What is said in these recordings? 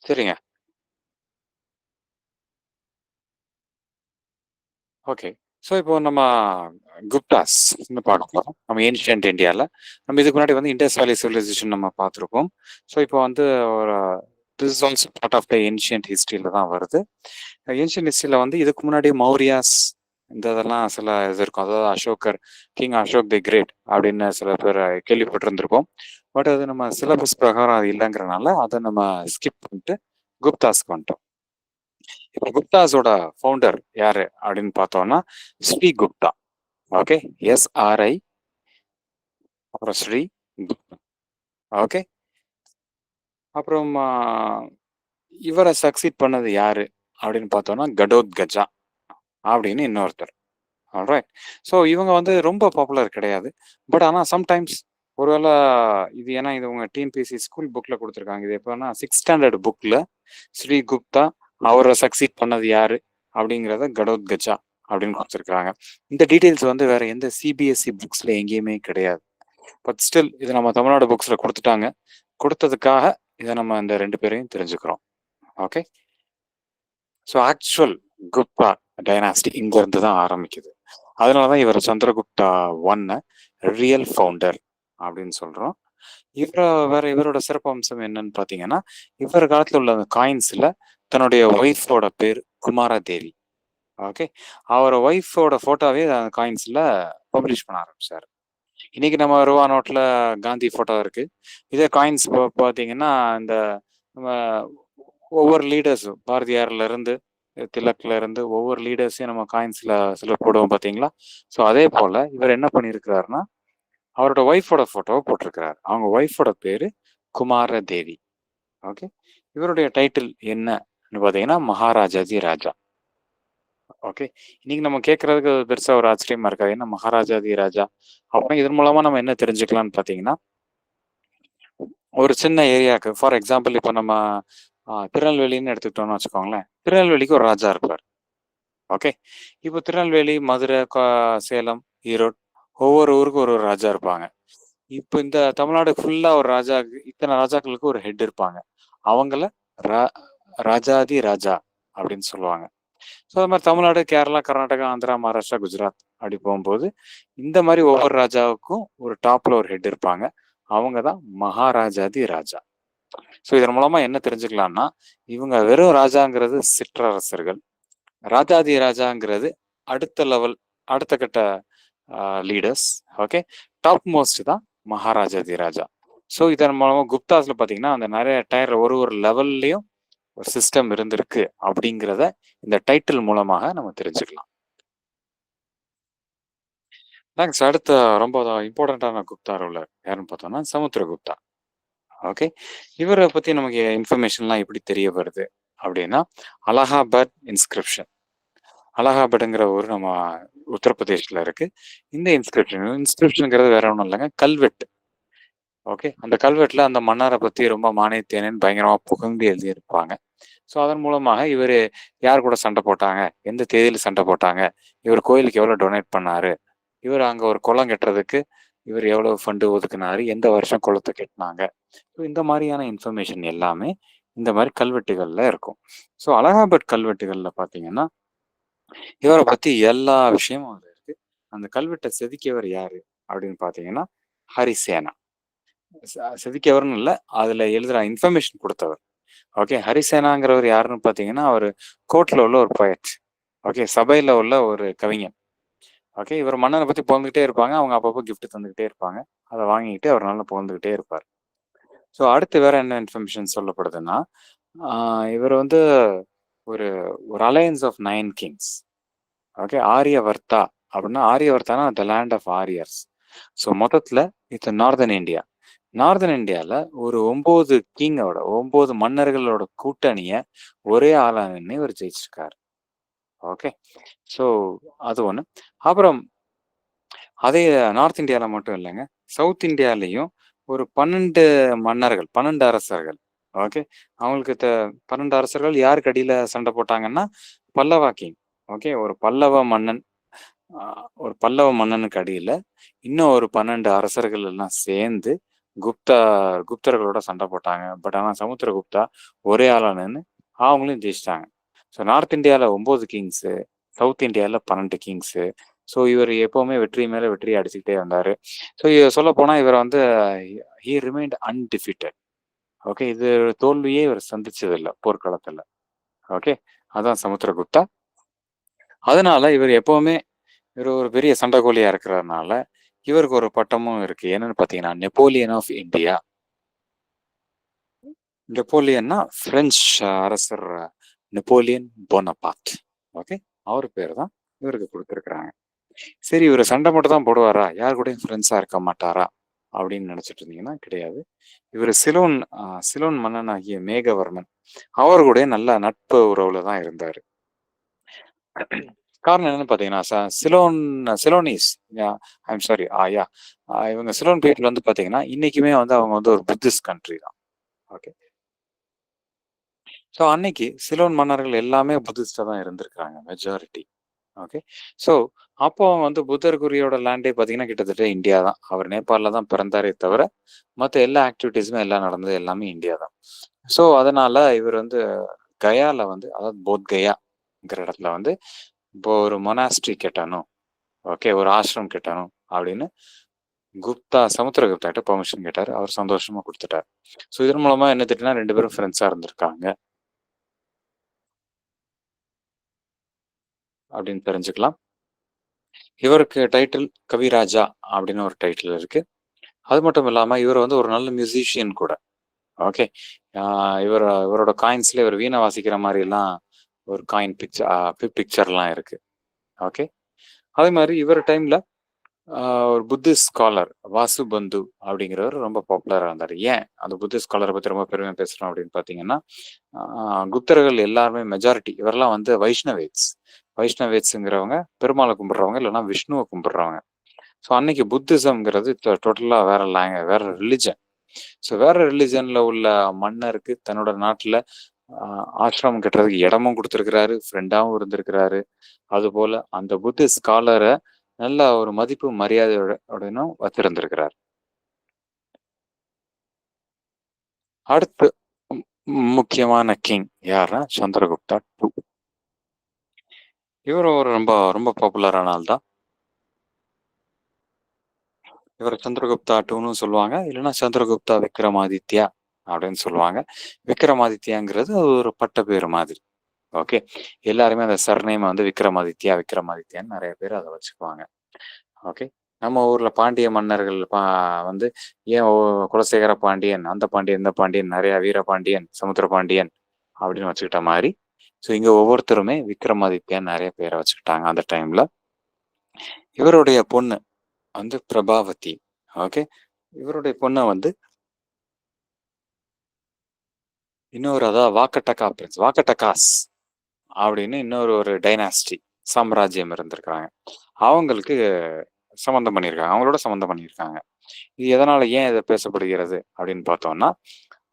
சரிங்க. Okay. So இப்போ நம்ம குப்தாஸ் பார்க்க போறோம். நம்ம ஏன்ஷியன்ட் இந்தியால. நம்ம இதுக்கு முன்னாடி வந்து இண்டஸ் வேலி சிவிலைசேஷன் நம்ம பார்த்துருப்போம். ஸோ இப்போ வந்து ஒரு this is also part of the ancient ஹிஸ்ட்ரியில தான் வருது. ஏன்ஷியன்ட் ஹிஸ்ட்ரியில வந்து இதுக்கு முன்னாடி மௌரியாஸ் இந்த இதெல்லாம் சில இது இருக்கும். அதாவது அசோகர், கிங் அசோக் தி கிரேட் அப்படின்னு சில பேர் கேள்விப்பட்டிருந்திருப்போம். பட் அது நம்ம சிலபஸ் பிரகாரம் அது இல்லைங்கிறனால அதை நம்ம ஸ்கிப் பண்ணிட்டு குப்தாஸ்க்கு வந்துட்டோம். இப்போ குப்தாஸோட ஃபவுண்டர் யாரு அப்படின்னு பார்த்தோம்னா ஸ்ரீ குப்தா. ஓகே. SRI அப்புறம் ஸ்ரீ குப்தா. ஓகே. அப்புறம் இவரை சக்சீட் பண்ணது யாரு அப்படின்னு பார்த்தோம்னா கடோத்கஜா அப்படின்னு இன்னொருத்தர். ஆல்ரைட். ஸோ இவங்க வந்து ரொம்ப பாப்புலர் கிடையாது. பட் ஆனால் சம்டைம்ஸ் ஒருவேளை இது ஏன்னா இது உங்க டிஎன்பிஎஸ்சி ஸ்கூல் புக்ல கொடுத்துருக்காங்க. இது எப்போனா 6th ஸ்டாண்டர்ட் புக்ல ஸ்ரீ குப்தா அவரை சக்சீட் பண்ணது யாரு அப்படிங்கிறத கடோத்கஜா அப்படின்னு கொடுத்துருக்காங்க. இந்த டீட்டெயில்ஸ் வந்து வேற எந்த சிபிஎஸ்சி புக்ஸ்ல எங்கேயுமே கிடையாது. பட் ஸ்டில் இது நம்ம தமிழ்நாடு புக்ஸ்ல கொடுத்துட்டாங்க. கொடுத்ததுக்காக இதை நம்ம இந்த 2 பேரையும் தெரிஞ்சுக்கிறோம். Okay. So actual Gupta dynasty இங்க இருந்து தான் ஆரம்பிக்குது. அதனாலதான் இவர் சந்திரகுப்தா ஒன்ன ரியல் ஃபவுண்டர் அப்படின்னு சொல்றோம். இவரோட சிறப்பு அம்சம் என்னன்னு பாத்தீங்கன்னா, இவர் காலத்துல உள்ள காயின்ஸ்ல தன்னுடைய ஒய்ஃபோட பேர் குமாரா தேவி. ஓகே. அவர் ஒய்ஃபோட போட்டோவே காயின்ஸ்ல பப்ளிஷ் பண்ண ஆரம்பிச்சாரு. இன்னைக்கு நம்ம ரூபா நோட்ல காந்தி போட்டோ இருக்கு. இதே காயின்ஸ் பாத்தீங்கன்னா இந்த நம்ம ஒவ்வொரு லீடர்ஸும் பாரதியார்ல இருந்து திலக்ல இருந்து ஒவ்வொரு லீடர்ஸையும் நம்ம காயின்ஸ்ல சில போடுவோம் பாத்தீங்களா. ஸோ அதே போல இவர் என்ன பண்ணியிருக்கிறாருன்னா அவரோட ஒய்ஃபோட போட்டோவை போட்டிருக்கிறார். அவங்க ஒய்ஃபோட பேரு குமார தேவி. ஓகே. இவருடைய டைட்டில் என்னன்னு பாத்தீங்கன்னா மகாராஜாஜி ராஜா. ஓகே. இன்னைக்கு நம்ம கேட்கறதுக்கு பெருசா ஒரு ஆச்சரியமா இருக்காது. என்ன மகாராஜாதி ராஜா அப்படின்னா இதன் மூலமா நம்ம என்ன தெரிஞ்சுக்கலாம்னு பாத்தீங்கன்னா ஒரு சின்ன ஏரியாவுக்கு ஃபார் எக்ஸாம்பிள் இப்போ நம்ம திருநெல்வேலின்னு எடுத்துக்கிட்டோம்னு வச்சுக்கோங்களேன். திருநெல்வேலிக்கு ஒரு ராஜா இருப்பார். ஓகே. இப்போ திருநெல்வேலி, மதுரை, சேலம், ஈரோடு ஒவ்வொரு ஊருக்கும் ஒரு ஒரு ராஜா இருப்பாங்க. இப்போ இந்த தமிழ்நாடு ஃபுல்லா ஒரு ராஜா, இத்தனை ராஜாக்களுக்கு ஒரு ஹெட் இருப்பாங்க. அவங்கள ரா ராஜாதி ராஜா அப்படின்னு சொல்லுவாங்க. ஸோ அது மாதிரி தமிழ்நாடு, கேரளா, கர்நாடகா, ஆந்திரா, மகாராஷ்டிரா, குஜராத் அப்படி போகும்போது இந்த மாதிரி ஒவ்வொரு ராஜாவுக்கும் ஒரு டாப்ல ஒரு ஹெட் இருப்பாங்க. அவங்க தான் மகாராஜாதி ராஜா. ஸோ இதன் மூலமா என்ன தெரிஞ்சுக்கலாம்னா இவங்க வெறும் ராஜாங்கிறது சிற்றரசர்கள், ராஜாதி ராஜாங்கிறது அடுத்த லெவல், அடுத்த கட்ட லீடர்ஸ். ஓகே. டாப் மோஸ்ட் தான் மகாராஜாதி ராஜா. ஸோ இதன் மூலமா குப்தாஸ்ல பாத்தீங்கன்னா அந்த நிறைய டயர் ஒரு ஒரு லெவல்லையும் ஒரு சிஸ்டம் இருந்திருக்கு அப்படிங்கிறத இந்த டைட்டில் மூலமாக நம்ம தெரிஞ்சுக்கலாம். நெக்ஸ்ட் அடுத்த ரொம்ப இம்பார்ட்டண்ட்டான குப்தா ரூலர் யாருன்னு பார்த்தோம்னா சமுத்திரகுப்தா. ஓகே. இவரை பத்தி நமக்கு இன்ஃபர்மேஷன்லாம் எப்படி தெரிய வருது அப்படின்னா அலகாபாத் இன்ஸ்கிரிப்ஷன். அலகாபாத்ங்கிற ஊர் நம்ம உத்தரப்பிரதேஷ்ல இருக்கு. இந்த இன்ஸ்கிரிப்ஷனுங்கிறது வேற ஒன்றும் இல்லைங்க, கல்வெட்டு. ஓகே. அந்த கல்வெட்டுல அந்த மன்னரை பத்தி ரொம்ப மானியத்தேனேன்னு பயங்கரமா புகழ்ந்து எழுதியிருப்பாங்க. ஸோ அதன் மூலமாக இவர் யார் கூட சண்டை போட்டாங்க, எந்த தேதியில் சண்டை போட்டாங்க, இவர் கோயிலுக்கு எவ்வளோ டொனேட் பண்ணாரு, இவர் அங்கே ஒரு குளம் கட்டுறதுக்கு இவர் எவ்வளோ ஃபண்டு ஒதுக்குனாரு, எந்த வருஷம் குளத்தை கட்டினாங்க. ஸோ இந்த மாதிரியான இன்ஃபர்மேஷன் எல்லாமே இந்த மாதிரி கல்வெட்டுகள்ல இருக்கும். ஸோ அலகாபாத் கல்வெட்டுகள்ல பார்த்தீங்கன்னா இவரை பத்தி எல்லா விஷயமும் அதுல இருக்கு. அந்த கல்வெட்டை செதுக்கியவர் யாரு அப்படின்னு பார்த்தீங்கன்னா ஹரிசேனா. செதுக்கியவர்னு இல்லை, அதுல எழுதுற இன்ஃபர்மேஷன் கொடுத்தவர். ஓகே. ஹரிசேனாங்கிறவர் யாருன்னு பார்த்தீங்கன்னா அவர் கோர்ட்ல உள்ள ஒரு போயட். ஓகே. சபையில உள்ள ஒரு கவிஞன். ஓகே. இவர் மன்னனை பத்தி புகழ்ந்துகிட்டே இருப்பாங்க. அவங்க அப்பப்போ கிஃப்ட் தந்துகிட்டே இருப்பாங்க. அதை வாங்கிட்டு அவர் நல்லா புகழ்ந்துகிட்டே இருப்பார். ஸோ அடுத்து வேற என்ன இன்ஃபர்மேஷன் சொல்லப்படுதுன்னா இவர் வந்து ஒரு ஒரு அலையன்ஸ் ஆஃப் 9 கிங்ஸ். ஓகே. ஆரியவர்த்தா அப்படின்னா ஆரியவர்த்தானா த லேண்ட் ஆஃப் ஆரியர்ஸ். ஸோ மொத்தத்துல இது நார்தன் இந்தியா. நார்தன் இந்தியால ஒரு 9 கிங்கோட 9 மன்னர்களோட கூட்டணிய ஒரே ஆளா நின்று இவர் ஜெயிச்சிருக்காரு. ஓகே. ஸோ அது ஒண்ணு. அப்புறம் அதே நார்த் இந்தியால மட்டும் இல்லைங்க, சவுத் இந்தியாலையும் ஒரு 12 மன்னர்கள், 12 அரசர்கள். ஓகே. அவங்களுக்கு 12 அரசர்கள் யாருக்கு அடியில சண்டை போட்டாங்கன்னா பல்லவா கிங். ஓகே. ஒரு பல்லவ மன்னனுக்கு அடியில இன்னும் ஒரு 12 அரசர்கள் எல்லாம் சேர்ந்து குப்தா குப்தர்களோட சண்டை போட்டாங்க. பட் ஆனா சமுத்திரகுப்தா ஒரே ஆளா நின்னு அவங்களையும் ஜெயிச்சுட்டாங்க. ஸோ நார்த் இந்தியால 9 கிங்ஸு, சவுத் இந்தியால 12 கிங்ஸு. ஸோ இவர் எப்பவுமே வெற்றி மேல வெற்றி அடிச்சுக்கிட்டே வந்தாரு. ஸோ சொல்லப்போனா இவர் வந்து ஹி ரிமைன்ட் அன்டிஃபீட்டட். ஓகே. இது தோல்வியே இவர் சந்திச்சதில்ல போர்க்களத்துல. ஓகே. அதான் சமுத்திரகுப்தா. அதனால இவர் எப்பவுமே இவர் ஒரு பெரிய சண்டைக்கோழியா இருக்கிறதுனால, இவருக்கு ஒரு பட்டமும் இருக்கு. என்னன்னு பார்த்தீங்கன்னா, நெப்போலியன் ஆஃப் இந்தியா. நெப்போலியன்னா பிரெஞ்ச் அரசர் நெப்போலியன் போனபார்ட். ஓகே. அவர் பேர் தான் இவருக்கு குடுத்துருக்காங்க. சரி இவரு சண்டை மட்டும் தான் போடுவாரா? யார் கூடயும் ஃப்ரெண்ட்ஸா இருக்க மாட்டாரா? அப்படின்னு நினைச்சிட்டு இருந்தீங்கன்னா கிடையாது. இவரு சிலோன் மன்னனாகிய மேகவர்மன் அவர் கூடயும் நல்ல நட்பு உறவுல தான் இருந்தாரு. காரணம் என்னன்னு பார்த்தீங்கன்னா, சிலோனீஸ் யா ஐ அம் சாரி யா இவங்க சிலோன் பீப்பிள் வந்து பார்த்தீங்கன்னா, இன்னைக்குமே வந்து அவங்க வந்து ஒரு புத்திஸ்ட் கண்ட்ரி தான். ஓகே. ஸோ அன்னைக்கு சிலோன் மன்னர்கள் எல்லாமே புத்திஸ்டா தான் இருந்திருக்காங்க மெஜாரிட்டி. ஓகே. ஸோ அப்போ அவங்க வந்து புத்தர் குரியோட லேண்டே பார்த்தீங்கன்னா கிட்டத்தட்ட இந்தியா தான். அவர் நேபாளில தான் பிறந்தாரே தவிர, மத்த எல்லா ஆக்டிவிட்டீஸுமே எல்லாம் நடந்தது எல்லாமே இந்தியா தான். ஸோ அதனால இவர் வந்து கயால வந்து அதாவது போத் கயாங்கிற இடத்துல வந்து இப்போ ஒரு மொனாஸ்ட்ரி கட்டணும். ஓகே. ஒரு ஆசிரமம் கட்டணும் அப்படின்னு சமுத்திரகுப்தா கிட்ட பெர்மிஷன் கேட்டாரு. அவர் சந்தோஷமா குடுத்துட்டாரு. ஸோ இதன் மூலமா என்ன தெரியும்னா 2 பேரும் ஃப்ரெண்ட்ஸா இருந்திருக்காங்க அப்படின்னு தெரிஞ்சுக்கலாம். இவருக்கு டைட்டில் கவிராஜா அப்படின்னு ஒரு டைட்டில் இருக்கு. அது மட்டும் இல்லாம இவர் வந்து ஒரு நல்ல மியூசிஷியன் கூட. ஓகே. இவரோட காயின்ஸ்ல இவர் வீணை வாசிக்கிற மாதிரிலாம் ஒரு காயின் பிக்சர்லாம் இருக்கு. ஓகே. அதே மாதிரி இவர் டைம்ல ஒரு புத்திஸ்ட் ஸ்காலர் வாசுபந்து அப்படிங்கிறவர் ரொம்ப பாப்புலரா இருந்தார். ஏன் அந்த புத்திஸ்ட் ஸ்காலரை பத்தி ரொம்ப பெருமையா பேசுறோம் அப்படின்னு பாத்தீங்கன்னா, குப்தர்கள் எல்லாருமே மெஜாரிட்டி இவரெல்லாம் வந்து வைஷ்ணவேட்ஸுங்கிறவங்க பெருமாளை கும்பிடுறவங்க இல்லைன்னா விஷ்ணுவை கும்பிடுறவங்க. ஸோ அன்னைக்கு புத்திசம்ங்கிறது டோட்டலா வேற ரிலிஜன். ஸோ வேற ரிலிஜன்ல உள்ள மன்னருக்கு தன்னோட நாட்டுல ஆசிரமம் கட்டுறதுக்கு இடமும் கொடுத்துருக்கிறாரு, ஃப்ரெண்டாவும் இருந்திருக்கிறாரு. அது போல அந்த புத்திஸ்ட் ஸ்காலரை நல்ல ஒரு மதிப்பு மரியாதையுடனும் வச்சிருந்திருக்கிறார். அடுத்து முக்கியமான கிங் யாருன்னா சந்திரகுப்தா டூ. இவர் ஒரு ரொம்ப ரொம்ப பாப்புலரான ஆள் தான். இவர் சந்திரகுப்தா டூன்னு சொல்லுவாங்க, இல்லைன்னா சந்திரகுப்தா விக்ரமாதித்யா அப்படின்னு சொல்லுவாங்க. விக்ரமாதித்யாங்கிறது ஒரு பட்ட பேர் மாதிரி. ஓகே. எல்லாருமே அந்த சர்நேம் வந்து விக்ரமாதித்யான்னு நிறைய பேர் அதை வச்சுக்குவாங்க. ஓகே. நம்ம ஊர்ல பாண்டிய மன்னர்கள் வந்து ஏன் குலசேகர பாண்டியன், அந்த பாண்டியன், இந்த பாண்டியன், நிறைய வீரபாண்டியன், சமுத்திர பாண்டியன் அப்படின்னு வச்சுக்கிட்ட மாதிரி. ஸோ இங்க ஒவ்வொருத்தருமே விக்ரமாதித்யான்னு நிறைய பேரை வச்சுக்கிட்டாங்க அந்த டைம்ல. இவருடைய பொண்ணு வந்து பிரபாவதி. ஓகே. இவருடைய பொண்ணை வந்து இன்னொரு அதாவது வாக்கட்டகாஸ் அப்படின்னு ஒரு டைனாஸ்டி சாம்ராஜ்யம் இருந்திருக்கிறாங்க. அவங்களுக்கு சம்மந்தம் பண்ணியிருக்காங்க. அவங்களோட சம்மந்தம் பண்ணியிருக்காங்க. இது எதனால ஏன் இதை பேசப்படுகிறது அப்படின்னு பார்த்தோம்னா,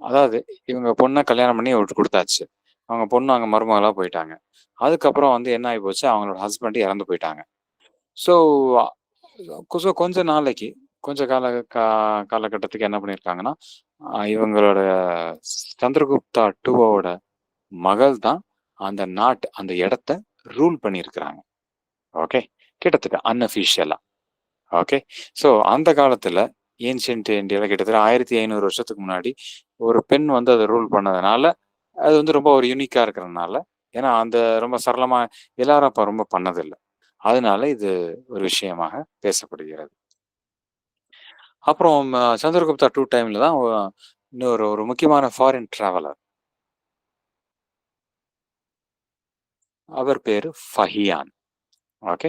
அதாவது இவங்க பொண்ணை கல்யாணம் பண்ணி விட்டு கொடுத்தாச்சு. அவங்க பொண்ணு அங்க மருமகளா போயிட்டாங்க. அதுக்கப்புறம் வந்து என்ன ஆகி போச்சு, அவங்களோட ஹஸ்பண்ட் இறந்து போயிட்டாங்க. ஸோ கொஞ்ச நாளைக்கு கொஞ்ச காலகட்டத்துக்கு என்ன பண்ணியிருக்காங்கன்னா, இவங்களோட சந்திரகுப்தா டூவோட மகள் தான் அந்த இடத்த ரூல் பண்ணியிருக்கிறாங்க. ஓகே. கிட்டத்தட்ட அன்அஃபிஷியலா. ஓகே. ஸோ அந்த காலத்துல ஏன்ஷியன்ட் இந்தியாவில் கிட்டத்தட்ட 1500 வருஷத்துக்கு முன்னாடி ஒரு பெண் வந்து அதை ரூல் பண்ணதுனால அது வந்து ரொம்ப ஒரு யூனிக்கா இருக்கிறதுனால, ஏன்னா அந்த ரொம்ப சரளமா எல்லாரும் அப்ப ரொம்ப பண்ணதில்லை. அதனால இது ஒரு விஷயமாக பேசப்படுகிறது. அப்புறம் சந்திரகுப்தா டூ டைம்ல தான் இன்னொரு ஒரு முக்கியமான ஃபாரின் டிராவலர். அவர் பேரு ஃபஹியான். ஓகே.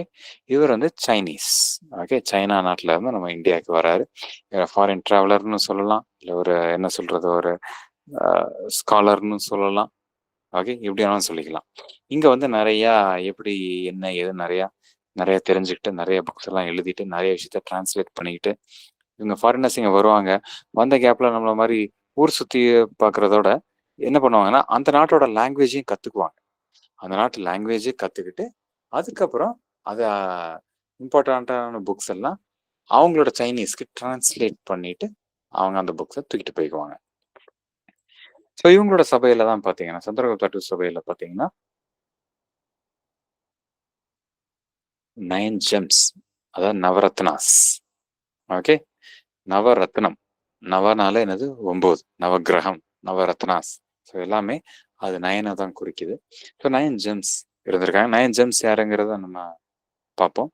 இவர் வந்து சைனீஸ். ஓகே. சைனா நாட்டுல இருந்து நம்ம இந்தியாவுக்கு வராரு. ஃபாரின் டிராவலர்னு சொல்லலாம், இல்லை ஒரு என்ன சொல்றது ஒரு ஸ்காலர்னு சொல்லலாம். ஓகே. எப்படி வேணாலும் சொல்லிக்கலாம். இங்க வந்து நிறைய எப்படி என்ன ஏது நிறைய தெரிஞ்சுக்கிட்டு நிறைய புக்ஸ் எல்லாம் எழுதிட்டு நிறைய விஷயத்த டிரான்ஸ்லேட் பண்ணிக்கிட்டு இவங்க ஃபாரினர்ஸ் இங்க வருவாங்க. வந்த கேப்ல நம்மள மாதிரி ஊர் சுத்தி பார்க்கறதோட என்ன பண்ணுவாங்கன்னா அந்த நாட்டோட லாங்குவேஜையும் கத்துக்குவாங்க. அந்த நாட்டு லாங்குவேஜை கத்துக்கிட்டு அதுக்கப்புறம் அதை இம்பார்ட்டண்ட்டான புக்ஸ் எல்லாம் அவங்களோட சைனீஸ்க்கு டிரான்ஸ்லேட் பண்ணிட்டு அவங்க அந்த புக்ஸை தூக்கிட்டு போய்க்குவாங்க. ஸோ இவங்களோட சபையில தான் பார்த்தீங்கன்னா, சந்திரகுப்தா டூ சபையில பார்த்தீங்கன்னா 9 ஜெம்ஸ், அதாவது நவரத்னாஸ். ஓகே, நவரத்னம். நவனால என்னது 9, நவகிரகம், நவரத்னாஸ். ஸோ எல்லாமே அது 9 தான் குறிக்குது. ஸோ 9 ஜெம்ஸ் இருந்திருக்காங்க. 9 ஜெம்ஸ் யாருங்கிறத நம்ம பார்ப்போம்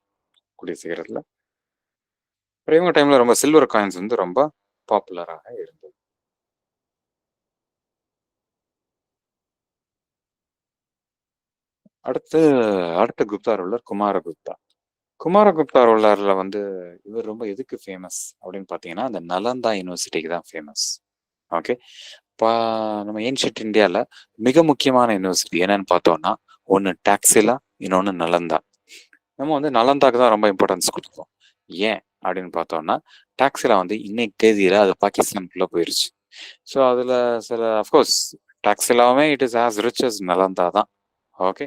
கூடிய சீக்கிரத்தில். இவங்க டைம்ல ரொம்ப சில்வர் காயின்ஸ் வந்து ரொம்ப பாப்புலராக இருந்தது. அடுத்த குப்தா ரூலர் குமாரகுப்தா. குமாரகுப்தா ரூலர்ல வந்து இவர் ரொம்ப எதுக்கு ஃபேமஸ் அப்படின்னு பார்த்தீங்கன்னா, அந்த நலந்தா யூனிவர்சிட்டிக்கு தான் ஃபேமஸ். ஓகே, இப்போ நம்ம ஏன்ஷியன்ட் இந்தியாவில் மிக முக்கியமான யூனிவர்சிட்டி என்னன்னு பார்த்தோம்னா, ஒன்று டாக்ஸிலா, இன்னொன்று நலந்தா. நம்ம வந்து நலந்தாக்கு தான் ரொம்ப இம்பார்ட்டன்ஸ் கொடுப்போம். ஏன் அப்படின்னு பார்த்தோம்னா, டாக்ஸிலா வந்து இன்னைக்கு தேதியில் அது பாகிஸ்தானுக்குள்ளே போயிடுச்சு. ஸோ அதில் சில அஃப்கோர்ஸ் டாக்ஸிலாவுமே it is as rich as Nalanda தான். ஓகே,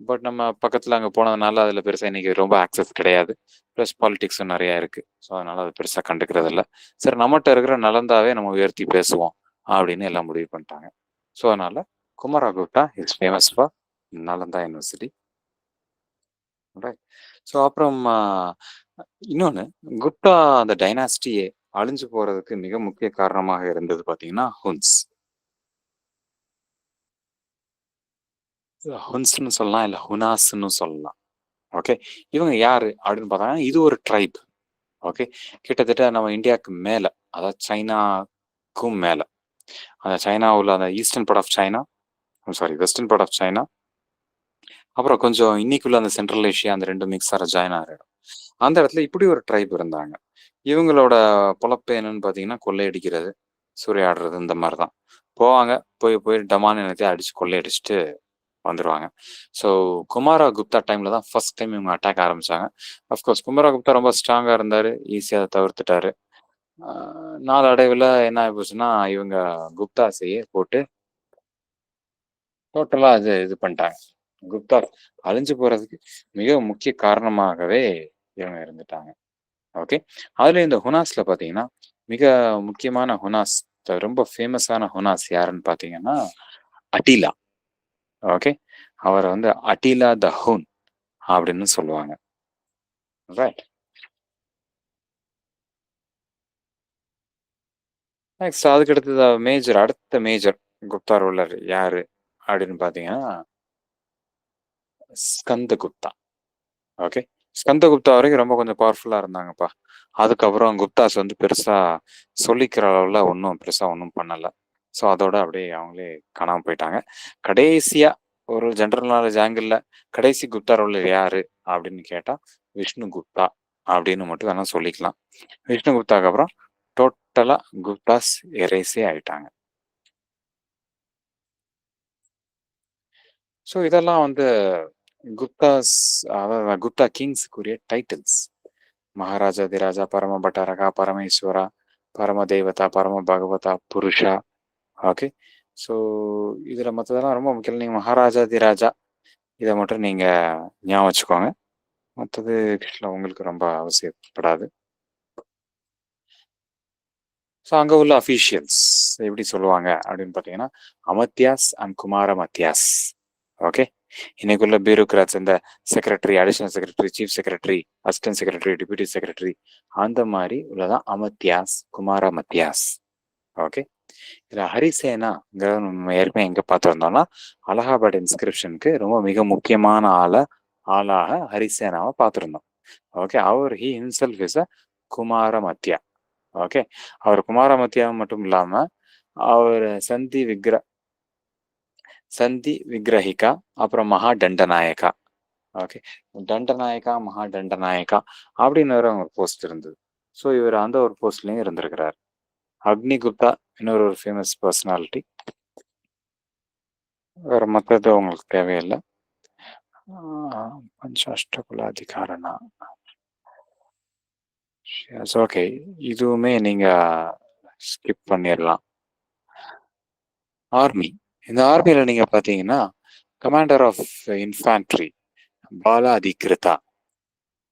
பட் நம்ம பக்கத்தில் அங்கே போனதுனால அதில் பெருசாக இன்னைக்கு ரொம்ப ஆக்சஸ் கிடையாது. ப்ளஸ் பாலிடிக்ஸும் நிறையா இருக்குது. ஸோ அதனால் அது பெருசாக கண்டுக்கிறது இல்லை. சரி, நம்மகிட்ட இருக்கிற நலந்தாவே நம்ம உயர்த்தி பேசுவோம் அப்படின்னு எல்லாம் முடிவு பண்ணிட்டாங்க. ஸோ அதனால் Kumaragupta is famous for Nalanda university. Right. So அப்புறம் இன்னொன்று, குப்தா அந்த டைனாஸ்டியே அழிஞ்சு போகிறதுக்கு மிக முக்கிய காரணமாக இருந்தது பார்த்தீங்கன்னா ஹுன்ஸ். ஹுன்ஸ்னு சொல்லலாம், இல்லை ஹுனாஸ்ன்னு சொல்லலாம். ஓகே, இவங்க யாரு அப்படின்னு பார்த்தாங்கன்னா, இது ஒரு ட்ரைப். ஓகே, கிட்டத்தட்ட நம்ம இந்தியாவுக்கு மேலே, அதாவது சைனாக்கும் மேலே, அந்த சைனாவில் அந்த eastern part of China, sorry western part of China, அப்புறம் கொஞ்சம் இன்னைக்குள்ள அந்த சென்ட்ரல் ஏஷியா, அந்த ரெண்டு மிக்ஸ் ஆகிற ஜாயின் ஆகிற இடம். அந்த இடத்துல இப்படி ஒரு ட்ரைப் இருந்தாங்க. இவங்களோட பொழப்பு என்னன்னு பார்த்தீங்கன்னா, கொள்ளையடிக்கிறது, சூறையாடுறது, இந்த மாதிரி தான் போவாங்க. போய் டமான் எல்லாத்தையும் அடிச்சு கொள்ளையடிச்சுட்டு வந்துடுவாங்க. ஸோ குமாரகுப்தா டைமில் தான் ஃபர்ஸ்ட் டைம் இவங்க அட்டாக் ஆரம்பித்தாங்க. அஃப்கோர்ஸ் குமாரகுப்தா ரொம்ப ஸ்ட்ராங்காக இருந்தார், ஈஸியாக தவிர்த்துட்டாரு. நாளடைவில் என்ன ஆகிப்போச்சுன்னா, இவங்க குப்தாஸையே போட்டு டோட்டலாக இது பண்ணிட்டாங்க. குப்தா அழிஞ்சு போகிறதுக்கு மிக முக்கிய காரணமாகவே இவங்க இருந்துட்டாங்க. ஓகே, அதில் இந்த ஹுனாஸில் பார்த்தீங்கன்னா, மிக முக்கியமான ஹுனாஸ், ரொம்ப ஃபேமஸான ஹுனாஸ் யாருன்னு பார்த்தீங்கன்னா அட்டிலா. ஓகே, அவரை வந்து அட்டிலா த ஹூன் அப்படின்னு சொல்லுவாங்க. ரைட். நெக்ஸ்ட் அதுக்கு அடுத்தது அடுத்த மேஜர் குப்தா ரூலர் யாரு அப்படின்னு பார்த்தீங்கன்னா ஸ்கந்தகுப்தா. ஓகே, ஸ்கந்தகுப்தா வரைக்கும் ரொம்ப கொஞ்சம் பவர்ஃபுல்லாக இருந்தாங்கப்பா. அதுக்கப்புறம் குப்தாஸ் வந்து பெருசாக சொல்லிக்கிற அளவில் ஒன்றும் பண்ணலை. ஸோ அதோட அப்படியே அவங்களே காணாமல் போயிட்டாங்க. கடைசியாக ஒரு ஜென்ரல் நாலேஜ் ஆங்கிளில் கடைசி குப்தா ரூலர் யாரு அப்படின்னு கேட்டால் விஷ்ணு குப்தா அப்படின்னு மட்டும் வேணா சொல்லிக்கலாம். விஷ்ணு குப்தாக்கு அப்புறம் டோட்டலாக குப்தாஸ் எரேஸே ஆயிட்டாங்க. ஸோ இதெல்லாம் வந்து குப்தாஸ், அதாவது குப்தா கிங்ஸுக்குரிய டைட்டில்ஸ். மகாராஜாதிராஜா, பரம பட்டாரகா, பரமேஸ்வரா, பரம தேவதா, பரம பகவதா, புருஷா. ஓகே, ஸோ இதில் மற்றதெல்லாம் ரொம்ப முக்கியம். நீங்கள் மகாராஜாதிராஜா இதை மட்டும் நீங்கள் ஞாபகம் வச்சுக்கோங்க. மற்றது உங்களுக்கு ரொம்ப அவசியப்படாது. ஸோ அங்கே உள்ள அஃபீஷியல்ஸ் எப்படி சொல்லுவாங்க அப்படின்னு பார்த்தீங்கன்னா, அமத்யாஸ் அண்ட் குமார மத்தியாஸ். ஓகே, இன்னைக்குள்ள பியூரோக்ராட்ஸ், இந்த secretary, additional secretary, chief secretary, assistant secretary, deputy secretary, அந்த மாதிரி உள்ளதான் அமத்யாஸ், குமார மத்தியாஸ். ஓகே, இதில் ஹரிசேனாங்கிறத நம்ம ஏற்கனவே எங்கே பார்த்துருந்தோம்னா, அலகாபாத் இன்ஸ்கிரிப்ஷனுக்கு ரொம்ப மிக முக்கியமான ஆளாக ஹரிசேனாவை பார்த்துருந்தோம். ஓகே, அவர் he himself is a Kumaramatya. Okay, அவர் குமார மத்தியா மட்டும் இல்லாமல் அவர் சந்தி விக்ரஹிகா, அப்புறம் மகா தண்டநாயகா. ஓகே, தண்டநாயகா, மகா தண்டநாயகா அப்படின்னு ஒரு போஸ்ட் இருந்தது. ஸோ இவர் அந்த ஒரு போஸ்ட்லையும் இருந்திருக்கிறார். அக்னிகுப்தா இன்னொரு ஃபேமஸ் பர்சனாலிட்டி. வேற மற்றது உங்களுக்கு தேவையில்லை. பஞ்சாஷ்டகுலாதிகாரனா, ஓகே, இதுவுமே நீங்க ஸ்கிப் பண்ணிடலாம். ஆர்மி, இந்த ஆர்மியில நீங்க பாத்தீங்கன்னா commander of infantry Baladhikrita.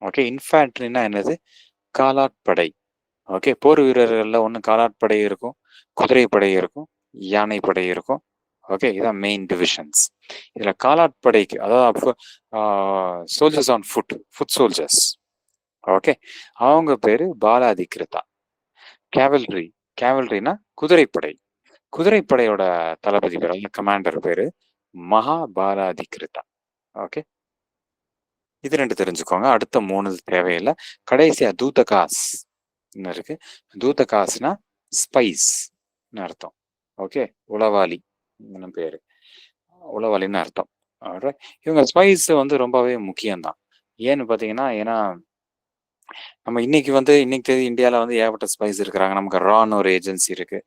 Okay, இன்ஃபேண்ட்ரினா என்னது? காலாட்படை. ஓகே, போர் வீரர்கள்ல ஒண்ணு காலாட்படை இருக்கும், குதிரைப்படை இருக்கும், யானைப்படை இருக்கும். ஓகே, இதான் மெயின் டிவிஷன்ஸ். இதுல காலாட்படைக்கு அதாவது soldiers on food, food soldiers. Okay, அவங்க பேரு பாலாதிகிருதா. கேவல்ரி, கேவல்ரினா குதிரைப்படை. குதிரைப்படையோட தளபதி பேர், கமாண்டர் பேரு மகாபாலாதிகிருதா. ஓகே, இது 2 தெரிஞ்சுக்கோங்க. அடுத்த 3 தேவையில்லை. கடைசியா தூதகாஸ் இருக்கு. தூதகாஸ்னா ஸ்பைஸ் அர்த்தம். ஓகே, உளவாளி பேரு, உளவாளின்னு அர்த்தம். இவங்க ஸ்பைஸ் வந்து ரொம்பவே முக்கியம்தான். ஏன்னு பார்த்தீங்கன்னா, ஏன்னா நம்ம இன்னைக்கு தேதி இந்தியாவில் வந்து ஏகப்பட்ட ஸ்பைஸ் இருக்கிறாங்க. நமக்கு ரான்னு ஒரு ஏஜென்சி இருக்கு,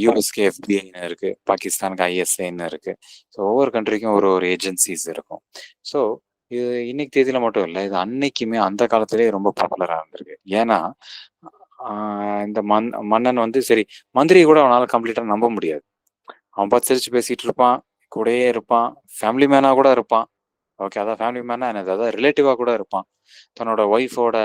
யூஎஸ்கே எஃபிஐன்னு இருக்கு, பாகிஸ்தானுக்கு ஐஎஸ்ஐன்னு இருக்கு. ஸோ ஒவ்வொரு கண்ட்ரிக்கும் ஒரு ஏஜென்சிஸ் இருக்கும். ஸோ இது இன்னைக்கு தேதியில மட்டும் இல்லை, இது அன்னைக்குமே அந்த காலத்திலேயே ரொம்ப பாப்புலராக இருந்திருக்கு. ஏன்னா இந்த மன்னன் வந்து சரி, மந்திரி கூட அவனால கம்ப்ளீட்டா நம்ப முடியாது. அவன் பார்த்து சிரிச்சு பேசிட்டு இருப்பான், கூடயே இருப்பான், ஃபேமிலி மேனா கூட இருப்பான். ஓகே, அதான் ஃபேமிலி மேனா என்னது, அதாவது ரிலேட்டிவா கூட இருப்பான். தன்னோட ஒய்ஃபோட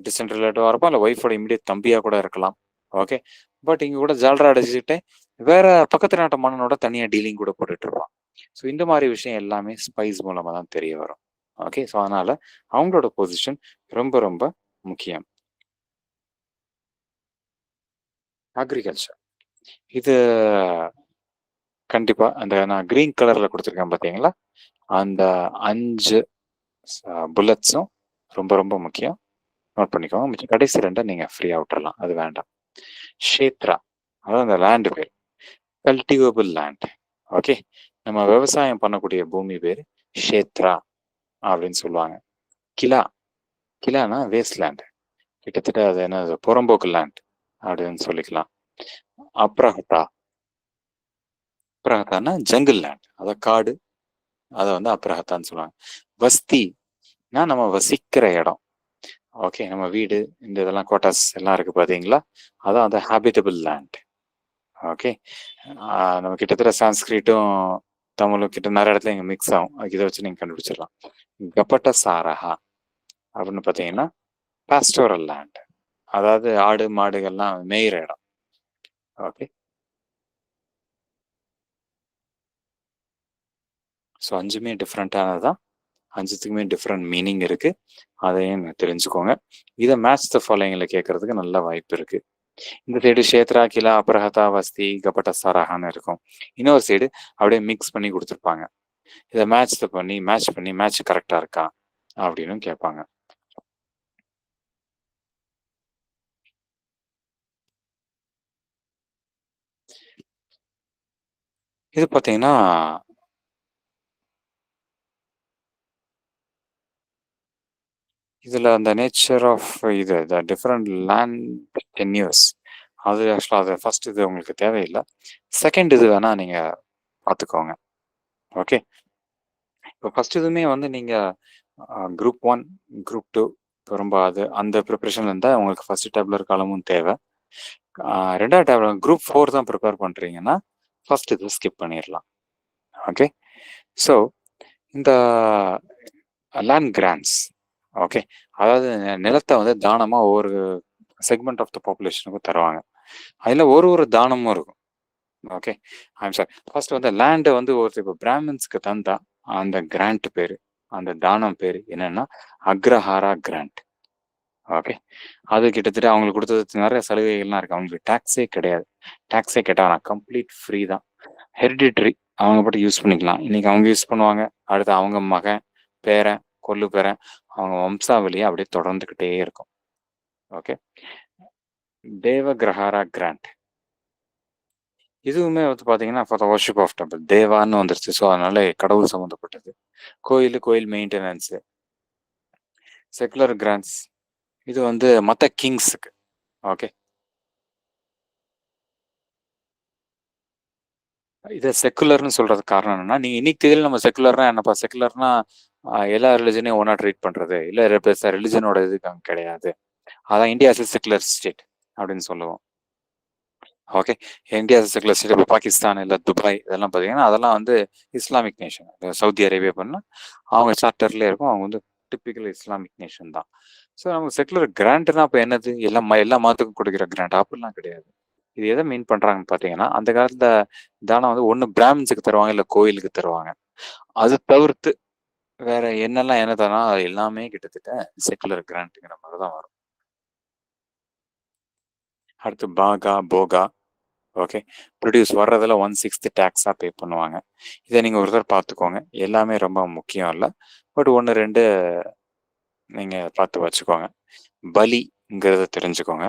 டிஸ்டன்ட் ரிலேட்டிவா இருப்பான், இல்லை ஒய்ஃபோட இமிடியட் தம்பியா கூட இருக்கலாம். ஓகே, பட் இங்க கூட ஜால்ரா அடிச்சுக்கிட்டு வேற பக்கத்து நாட்டு மன்னனோட தனியா டீலிங் கூட போட்டுட்டு இருப்பான். ஸோ இந்த மாதிரி விஷயம் எல்லாமே ஸ்பைஸ் மூலமா தான் தெரிய வரும். ஓகே, ஸோ அதனால அவங்களோட பொசிஷன் ரொம்ப ரொம்ப முக்கியம். அக்ரிகல்ச்சர், இது கண்டிப்பா அந்த நான் கிரீன் கலர்ல கொடுத்துருக்கேன் பாத்தீங்களா, அந்த 5 புல்லட்ஸும் ரொம்ப ரொம்ப முக்கியம். நோட் பண்ணிக்கோங்க. மிச்சம் கடைசி 2 நீங்க ஃப்ரீயா விட்டுறலாம், அது வேண்டாம். க்ஷேத்ரா, அதாவது அந்த லேண்ட் பேர், கல்டிவேபிள் லேண்ட். ஓகே, நம்ம விவசாயம் பண்ணக்கூடிய பூமி பேர் க்ஷேத்ரா அப்படின்னு சொல்லுவாங்க. கிலா, கிலானா வேஸ்ட் லேண்ட், கிட்டத்தட்ட அது என்ன புறம்போக்கு லேண்ட் அப்படின்னு சொல்லிக்கலாம். அப்ரஹதா, அப்ரஹத்தான்னா ஜங்கிள் லேண்ட், அத காடு, அதை வந்து அப்ரஹத்தான்னு சொல்லுவாங்க. வஸ்தினா நம்ம வசிக்கிற இடம். ஓகே, நம்ம வீடு இந்த இதெல்லாம் குவார்டர்ஸ் எல்லாம் இருக்கு பாத்தீங்களா, அதான் அந்த ஹேபிட்டபிள் லேண்ட். ஓகே, நம்ம கிட்டத்தட்ட சான்ஸ்கிரிட்டும் தமிழும் கிட்ட நிறைய இடத்துல இங்க மிக்ஸ் ஆகும். அதுக்கு இதை வச்சு நீங்க கண்டுபிடிச்சிடலாம். கபட்ட சாரஹா அப்படின்னு பாத்தீங்கன்னா பாஸ்டோரல் லேண்ட், அதாவது ஆடு மாடுகள்லாம் மேயிற இடம். ஓகே, ஸோ 5மே டிஃப்ரெண்ட்டானது தான், 5த்துக்குமே டிஃப்ரெண்ட் மீனிங் இருக்கு, அதையும் தெரிஞ்சுக்கோங்க. இதை மேட்ச் த ஃபாலோயிங்ல கேட்கறதுக்கு நல்ல வாய்ப்பு இருக்கு. இந்த சைடு க்ஷேத்ரா, கிலா, அப்ரஹதா, வஸ்தி, கபட்ட சாரஹான்னு இருக்கும். இன்னொரு சைடு அப்படியே மிக்ஸ் பண்ணி கொடுத்துருப்பாங்க. இதை மேட்ச் பண்ணி மேட்ச் கரெக்டா இருக்கா அப்படின்னு கேட்பாங்க. இது பார்த்தீங்கன்னா இதுல அந்த நேச்சர் ஆஃப் இது டிஃப்ரெண்ட் லேண்ட் டென்யூர்ஸ், அது ஆக்சுவலாக அது ஃபர்ஸ்ட் இது உங்களுக்கு தேவையில்லை. செகண்ட் இது வேணா நீங்க பார்த்துக்கோங்க. ஓகே, இப்போ ஃபர்ஸ்ட் இதுவுமே வந்து நீங்க குரூப் 1, குரூப் 2 ரொம்ப அது அந்த ப்ரிப்பரேஷன் இருந்தால் உங்களுக்கு ஃபர்ஸ்ட் டேப்லர் காலமும் தேவை. 2வது டேப்லர் குரூப் 4 தான் ப்ரிப்பேர் பண்ணுறீங்கன்னா ஃபர்ஸ்ட் இது ஸ்கிப் பண்ணிடலாம். ஓகே, ஸோ இந்த லேண்ட் கிராண்ட்ஸ், ஓகே, அதாவது நிலத்தை வந்து தானமாக ஒவ்வொரு செக்மெண்ட் ஆஃப் த பாப்புலேஷனுக்கும் தருவாங்க. அதில் ஒரு தானமும் இருக்கும். ஓகே, ஐம் சாரி, ஃபர்ஸ்ட் வந்து லேண்டை வந்து ஒருத்தர் இப்போ பிராமின்ஸ்க்கு தந்தா அந்த கிராண்ட் பேரு, அந்த தானம் பேரு என்னன்னா அக்ரஹாரா கிராண்ட். ஓகே, அது கிட்டத்தட்ட அவங்களுக்கு கொடுத்தது நிறைய சலுகைகள்லாம் இருக்கு. அவங்களுக்கு டாக்ஸே கேட்டாங்க, கம்ப்ளீட் ஃப்ரீ தான், ஹெரிடிட்ரி, அவங்க மட்டும் யூஸ் பண்ணிக்கலாம். இன்னைக்கு அவங்க யூஸ் பண்ணுவாங்க, அடுத்து அவங்க மகன், பேரன், கொள்ளு பேரன், அவங்க வம்சாவளியை அப்படியே தொடர்ந்துகிட்டே இருக்கும். ஓகே, தேவகிரஹாரா கிராண்ட், இதுவுமே வந்து பார்த்தீங்கன்னா for the worship of temple, தேவான்னு வந்துருச்சு. ஸோ அதனால கடவுள் சம்மந்தப்பட்டது, கோயில் மெயின்டெனன்ஸு. செக்குலர் கிராண்ட்ஸ், இது வந்து மற்ற கிங்ஸுக்கு. ஓகே, இதை செக்குலர்னு சொல்றதுக்கு காரணம் என்னன்னா, நீங்க இன்னைக்கு தேதியில் நம்ம செக்குலர்னா என்னப்பா, செக்குலர்னா எல்லா ரிலிஜனையும் ஒன்றா ட்ரீட் பண்றது, இல்லை ரிலிஜனோட இது அங்கே கிடையாது. அதான் இந்தியா இஸ் செக்குலர் ஸ்டேட் அப்படின்னு சொல்லுவோம். Okay, India secular state. இப்போ பாகிஸ்தான் இல்லை துபாய் இதெல்லாம் பார்த்தீங்கன்னா அதெல்லாம் வந்து இஸ்லாமிக் நேஷன். சவுதி அரேபியா பண்ணால் அவங்க சார்ட்டர்லேயே இருக்கும், அவங்க வந்து டிப்பிக்கல் இஸ்லாமிக் நேஷன் தான். ஸோ நமக்கு செக்குலர் கிராண்ட்னா அப்போ என்னது? எல்லா மதத்துக்கும் கொடுக்குற கிராண்ட் அப்படிலாம் கிடையாது. இது எதை மீன் பண்றாங்கன்னு பார்த்தீங்கன்னா, அந்த காலத்துல தானம் வந்து ஒண்ணு பிராமின்ஸுக்கு தருவாங்க, இல்ல கோயிலுக்கு தருவாங்க. அது தவிர்த்து வேற என்னெல்லாம் என்ன தரானோ அது எல்லாமே கிட்டத்தட்ட செக்குலர் கிராண்ட்ங்கிற மாதிரி தான் வரும். அடுத்து பாகா, போகா. ஓகே. ப்ரொடியூஸ் வர்றதுல 1/6 டேக்ஸா பே பண்ணுவாங்க. இதை நீங்க ஒரு தடவை பார்த்துக்கோங்க. எல்லாமே ரொம்ப முக்கியம் இல்ல. பட் 1, 2 நீங்க பார்த்து வச்சுக்கோங்க. பலிங்கிறத தெரிஞ்சுக்கோங்க.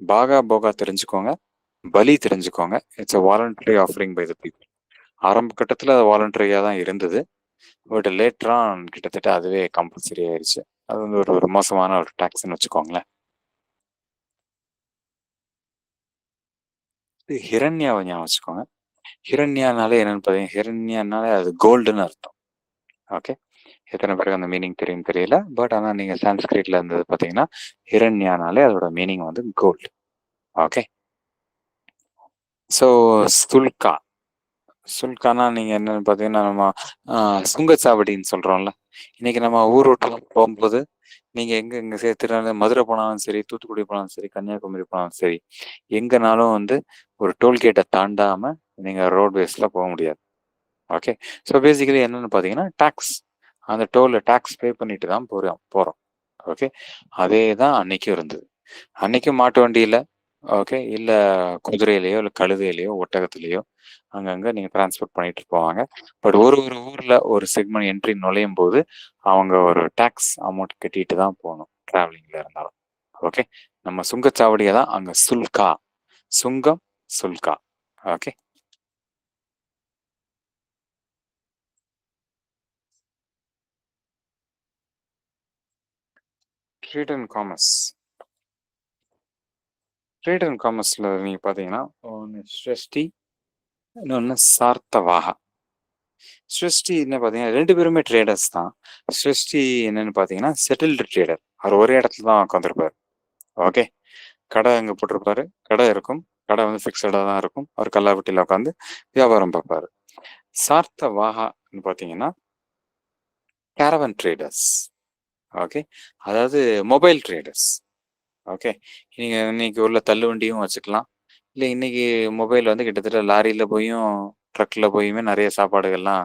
பாகா, போகா தெரிஞ்சுக்கோங்க. பலி தெரிஞ்சுக்கோங்க. It's a voluntary offering by the people. ஆரம்ப கட்டத்துல அது வாலண்டரியா தான் இருந்தது. பட் லேட்டர் ஆன் கிட்டத்தட்ட அதுவே கம்பல்சரி ஆயிருச்சு. அது வந்து ஒரு மோசமான ஒரு டாக்ஸ்ன்னு வச்சுக்கோங்களேன். ஹிரண்யாவை ஞாபகம் வச்சுக்கோங்க. ஹிரண்யானாலே என்னன்னு பார்த்தீங்கன்னா, ஹிரண்யானாலே அது கோல்டுன்னு அர்த்தம். ஓகே. எத்தனை பேருக்கு அந்த மீனிங் தெரியும்னு தெரியல. பட் ஆனா நீங்க சான்ஸ்கிரிட்ல இருந்தது பார்த்தீங்கன்னா, ஹிரண்யானாலே அதோட மீனிங் வந்து கோல்டு. ஓகே. ஸோ சுல்கா. சுல்கானா நீங்க என்னன்னு பார்த்தீங்கன்னா, நம்ம சுங்கச்சாவடின்னு சொல்றோம்ல. இன்னைக்கு நம்ம ஊர் விட்டுலாம் போகும்போது, நீங்க எங்க திருநெல்வேலி மதுரை போனாலும் சரி, தூத்துக்குடி போனாலும் சரி, கன்னியாகுமரி போனாலும் சரி, எங்கனாலும் வந்து ஒரு டோல்கேட்ட தாண்டாம நீங்க ரோட்வேஸ்ல போக முடியாது. ஓகே. ஸோ பேசிக்கலி என்னன்னு பார்த்தீங்கன்னா, டாக்ஸ். அந்த டோல்ல டாக்ஸ் பே பண்ணிட்டு தான் போறோம். ஓகே. அதே தான் அன்னைக்கும் இருந்தது. அன்னைக்கும் மாட்டு வண்டியில ஓகே. இல்ல குதிரையிலயோ, இல்ல கழுதையிலயோ, ஒட்டகத்திலயோ அங்கங்க நீங்க டிரான்ஸ்போர்ட் பண்ணிட்டு போவாங்க. பட் ஒரு ஒரு ஊர்ல ஒரு செக்மெண்ட் என்ட்ரி நுழையும்போது, அவங்க ஒரு டாக்ஸ் அமௌண்ட் கட்டிட்டு தான் போணும். டிராவலிங்ல இருந்தாலும். ஓகே. நம்ம சுங்கச்சாவடிய தான் அங்க சுல்கா. சுங்கம், shulka. Okay. Trade and commerce. Trade and காமர்ஸ்ல நீங்க பார்த்தீங்கன்னா, ஒண்ணு ஸ்ரஷ்டி, இன்னொன்னு சார்த்தவாகா. ஸ்ரஷ்டி என்ன பார்த்தீங்கன்னா 2 பேருமே ட்ரேடர்ஸ் தான். ஸ்ரஷ்டி என்னன்னு பார்த்தீங்கன்னா, செட்டில்டு ட்ரேடர். அவர் ஒரே இடத்துல தான் உட்காந்துருப்பாரு. ஓகே. கடை அங்க போட்டிருப்பாரு. கடை இருக்கும். கடை வந்து ஃபிக்ஸடா தான் இருக்கும். அவர் கல்லாப்பட்டியில உட்காந்து வியாபாரம் பார்ப்பாரு. சார்த்தவாகான்னு பார்த்தீங்கன்னா, கேரவன் ட்ரேடர்ஸ். ஓகே. அதாவது மொபைல் ட்ரேடர்ஸ். ஓகே. நீங்க இன்னைக்கு உள்ள தள்ளுவண்டியும் வச்சுக்கலாம். இல்ல இன்னைக்கு மொபைல் வந்து கிட்டத்தட்ட லாரியில போயும், ட்ரக்ல போயுமே நெறைய சாப்பாடுகள்லாம்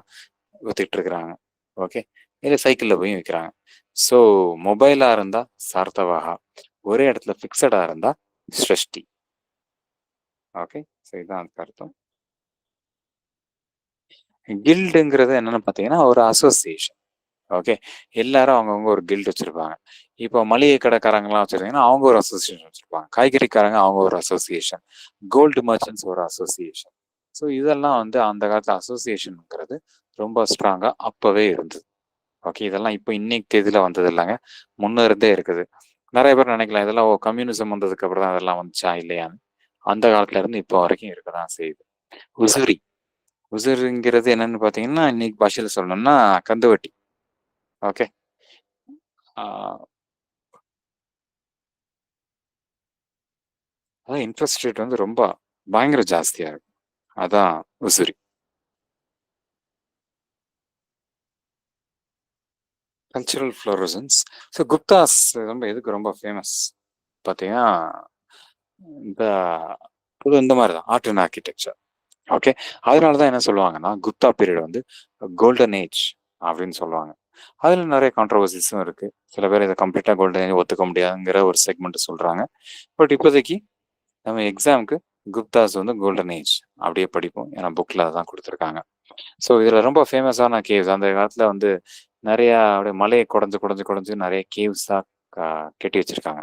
வித்துட்டு இருக்கிறாங்க. ஓகே. இல்ல சைக்கிள்ல போயும் விக்கிறாங்க. ஸோ மொபைலா இருந்தா சார்த்தவாகா. ஒரே இடத்துல ஃபிக்ஸடா இருந்தா ஸ்ரஷ்டி. ஓகே. ஸோ இதான் அதுக்கு அர்த்தம். கில்டுங்கிறது என்னன்னு பார்த்தீங்கன்னா, ஒரு அசோசியேஷன். ஓகே. எல்லாரும் அவங்கவங்க ஒரு கில்டு வச்சிருப்பாங்க. இப்போ மளிகை கடைக்காரங்கலாம் வச்சிருந்தீங்கன்னா, அவங்க ஒரு அசோசியேஷன் வச்சிருப்பாங்க. காய்கறிக்காரங்க அவங்க ஒரு அசோசியேஷன். கோல்டு மர்ச்சன்ட்ஸ் ஒரு அசோசியேஷன். ஸோ இதெல்லாம் வந்து அந்த காலத்துல அசோசியேஷன்ங்கிறது ரொம்ப ஸ்ட்ராங்கா அப்பவே இருந்தது. ஓகே. இதெல்லாம் இப்போ இன்னைக்கு தேதியில வந்தது இல்லங்க. முன்ன இருந்தே இருக்குது. நெறைய பேர் நினைக்கலாம், இதெல்லாம் கம்யூனிசம் வந்ததுக்கு அப்புறம் தான் அதெல்லாம் வந்துச்சா இல்லையான்னு. அந்த காலத்துல இருந்து இப்போ வரைக்கும் இருக்க தான் செய்யுது. உசுரி. உசுருங்கிறது என்னன்னு பார்த்தீங்கன்னா, இன்னைக்கு பாஷையில சொல்லணும்னா கந்துவட்டி. ஓகே. ஆ அதான் இன்ட்ரெஸ்ட் ரேட் வந்து ரொம்ப பயங்கர ஜாஸ்தியா இருக்கு. அதான் உசுரி. Cultural florescence. ஸோ குப்தாஸ் ரொம்ப எதுக்கு ரொம்ப ஃபேமஸ் பார்த்தீங்கன்னா, இந்த இந்த மாரி தான். Art and architecture. ஓகே. அதனால தான் என்ன சொல்லுவாங்கன்னா, குப்தா பீரியட் வந்து கோல்டன் ஏஜ் அப்படின்னு சொல்லுவாங்க. அதுல நெறைய கான்ட்ரோவர்சிஸும் இருக்கு. சில பேர் இத கம்ப்ளீட்டா கோல்டன் ஏஜ் ஒத்துக்க முடியாதுங்கிற ஒரு செக்மெண்ட் சொல்றாங்க. பட் இப்போதைக்கு நம்ம எக்ஸாம்க்கு குப்தாஸ் வந்து கோல்டன் ஏஜ் அப்படியே படிப்போம். ஏன்னா புக்ல அதான் குடுத்துருக்காங்க. ஸோ இதுல ரொம்ப ஃபேமஸான கேவ்ஸ் அந்த காலத்துல வந்து நெறையா அப்படியே மலைய கொடைஞ்சு, கொடைஞ்சு, கொடைஞ்சு நெறைய கேவ்ஸா க கட்டி வச்சிருக்காங்க.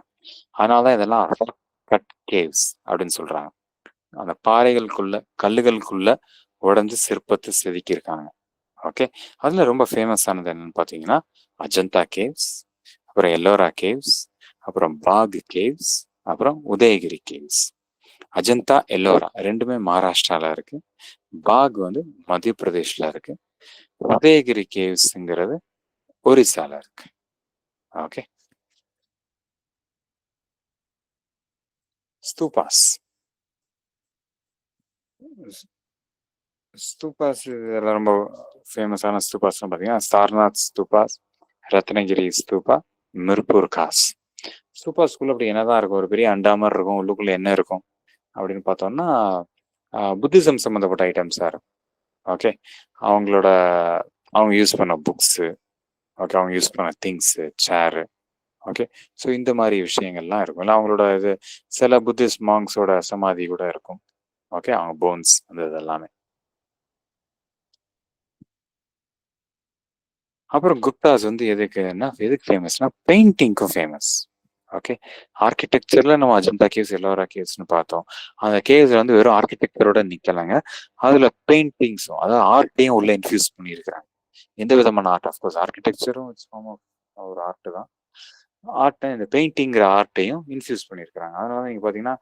அதனால தான் இதெல்லாம் ராக் கட் கேவ்ஸ் அப்படின்னு சொல்றாங்க. அந்த பாறைகளுக்குள்ள, கல்லுகளுக்குள்ள உடைஞ்சு சிற்பத்த செதுக்கியிருக்காங்க. ஓகே. அதுல ரொம்ப ஃபேமஸானது என்னன்னு பார்த்தீங்கன்னா, அஜந்தா கேவ்ஸ், அப்புறம் எல்லோரா கேவ்ஸ், அப்புறம் பாக் கேவ்ஸ், அப்புறம் உதயகிரி கேவ்ஸ். அஜந்தா, எல்லோரா 2மே மகாராஷ்டிரால இருக்கு. பாக் வந்து மத்திய பிரதேஷ்ல இருக்கு. உதயகிரி கேவ்ஸ்ங்கிறது ஒரிசால இருக்கு. ஓகே. ஸ்தூபாஸ். ஸ்தூபாஸ் இதெல்லாம் ரொம்ப ஃபேமஸான ஸ்தூபாஸ்ன்னு பார்த்தீங்கன்னா, சாரநாத் ஸ்தூபாஸ், ரத்னகிரி ஸ்தூபா, மிர்பூர் காஸ். ஸ்தூபா ஸ்கூல் அப்படி என்னதான் இருக்கும், ஒரு பெரிய அண்டா மாதிரி இருக்கும், உள்ளுக்குள்ள என்ன இருக்கும் அப்படின்னு பார்த்தோம்னா புத்திசம் சம்மந்தப்பட்ட ஐட்டம்ஸாக இருக்கும். ஓகே, அவங்களோட அவங்க யூஸ் பண்ண புக்ஸு, ஓகே, அவங்க யூஸ் பண்ண திங்ஸு, சேரு, ஓகே. ஸோ இந்த மாதிரி விஷயங்கள்லாம் இருக்கும். இல்லை அவங்களோட இது சில புத்திஸ்ட் மாங்ஸோட சமாதி கூட இருக்கும். ஓகே, அவங்க போன்ஸ் அந்த இதெல்லாமே. அப்புறம் குப்தாஸ் வந்து எதுக்கு ஃபேமஸ்னா பெயிண்டிங்க்கும் ஃபேமஸ். ஓகே, ஆர்கிடெக்சர்ல நம்ம அஜந்தா கேவ்ஸ், எல்லோரா கேவ்ஸ்னு பார்த்தோம். அந்த கேவ்ஸ்ல வந்து வெறும் ஆர்கிடெக்சரோட நிக்கலைங்க, அதுல பெயிண்டிங்ஸும், அதாவது ஆர்ட்டையும் உள்ள இன்ஃபியூஸ் பண்ணியிருக்கிறாங்க. எந்த விதமான ஆர்ட், ஆஃப்கோர்ஸ் ஆர்கிடெக்சரும் ஃபார்ம் ஆஃப் ஒரு ஆர்ட் தான். ஆர்ட்டை, இந்த பெயிண்டிங்கிற ஆர்ட்டையும் இன்ஃபியூஸ் பண்ணியிருக்கிறாங்க. அதனால நீங்க பாத்தீங்கன்னா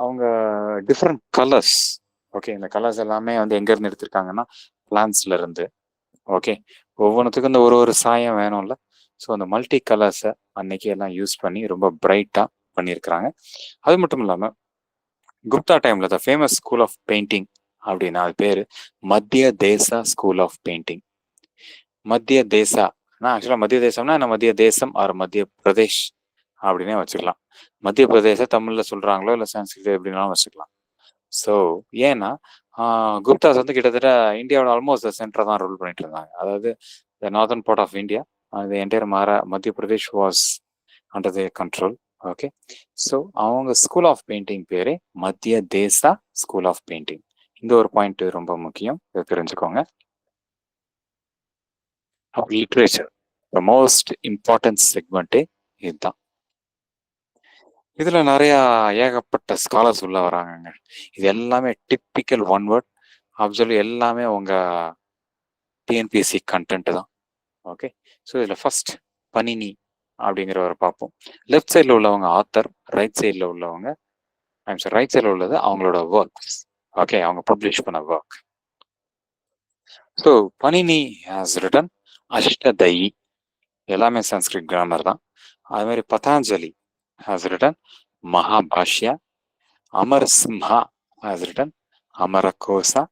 அவங்க டிஃப்ரெண்ட் கலர்ஸ், ஓகே, இந்த கலர்ஸ் எல்லாமே வந்து எங்க இருந்து எடுத்திருக்காங்கன்னா பிளான்ஸ்ல இருந்து. ஓகே, ஒவ்வொன்றுத்துக்கும் இந்த ஒரு சாயம் வேணும்ல. ஸோ அந்த மல்டி கலர்ஸை அன்னைக்கு எல்லாம் யூஸ் பண்ணி ரொம்ப பிரைட்டா பண்ணியிருக்கிறாங்க. அது மட்டும் இல்லாம குப்தா டைம்ல the famous school of painting அப்படின்னா அது பேரு மத்திய தேசா ஸ்கூல் ஆஃப் பெயிண்டிங். மத்திய தேசா, ஆக்சுவலா மத்திய தேசம்னா என்ன, மத்திய தேசம் ஆர் மத்திய பிரதேஷ் அப்படின்னே வச்சுக்கலாம். மத்திய பிரதேச தமிழ்ல சொல்றாங்களோ இல்லை சான்ஸ்கிரிட் எப்படின்னாலும் வச்சுக்கலாம். ஸோ ஏன்னா குப்தாஸ் வந்து கிட்டத்தட்ட இந்தியாவோட ஆல்மோஸ்ட் சென்டரை தான் ரூல் பண்ணிட்டு இருந்தாங்க. அதாவது the northern part of India, the entire Madhya Pradesh was under their control. Okay, so அவங்க ஸ்கூல் ஆஃப் பெயிண்டிங் பேரே Madhya Desai school of painting. இந்த ஒரு பாயிண்ட் ரொம்ப முக்கியம், இதை தெரிஞ்சுக்கோங்க. லிட்ரேச்சர், த மோஸ்ட் இம்பார்ட்டன்ட் செக்மெண்ட்டே இதுதான். இதுல நிறைய ஏகப்பட்ட ஸ்காலர்ஸ் உள்ள வராங்கங்க. இது எல்லாமே டிப்பிக்கல் ஒன் வேர்ட் அப்சல்யூட், எல்லாமே உங்க டிஎன்பிஎஸ்சி கண்டென்ட் தான். ஓகே, ஸோ இதுல ஃபர்ஸ்ட் பனினி அப்படிங்கிறவரை பார்ப்போம். லெஃப்ட் சைடில் உள்ளவங்க ஆத்தர், ரைட் சைடில் உள்ளவங்க, ரைட் சைடில் உள்ளது அவங்களோட ஒர்க்ஸ். ஓகே, அவங்க பப்ளிஷ் பண்ண work. So Panini has written Ashtadhyayi, எல்லாமே சன்ஸ்கிரிட் கிராமர் தான். அது மாதிரி Patanjali has written Mahabhashya. Amar Simha has written Amarakosha.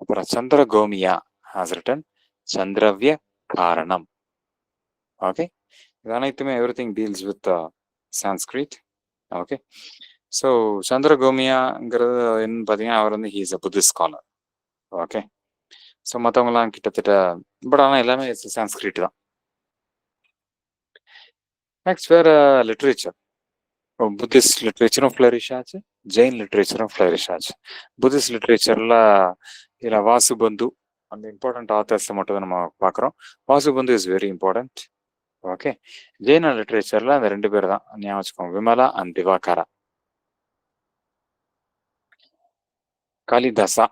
அப்புறம் Chandragomiya has written Chandravyakaranam. Okay, இது அனைத்துமே everything deals with Sanskrit. Okay, so சந்திரகோமியாங்கிறது என்னன்னு பார்த்தீங்கன்னா அவர் வந்து he's a Buddhist scholar. Okay, so மற்றவங்கலாம் கிட்டத்தட்ட, பட் ஆனால் எல்லாமே சான்ஸ்கிரிட் தான். நெக்ஸ்ட் வேற லிட்ரேச்சர், புத்திஸ்ட் லிட்ரேச்சரும் ஃப்ளரிஷ் ஆச்சு, ஜெயின் லிட்ரேச்சரும் ஃப்ளரிஷ் ஆச்சு. புத்திஸ்ட் லிட்ரேச்சர்ல இதில் வாசுபந்து அந்த இம்பார்ட்டன்ட் ஆத்தர்ஸை மட்டும் தான் நம்ம பார்க்குறோம். Vasubandu is very important. Okay, ஜெயின லிட்ரேச்சர்ல அந்த ரெண்டு பேர் தான் ஞாபகம் வச்சுக்கோங்க, விமலா அண்ட் திவாகரா. காளிதாசா,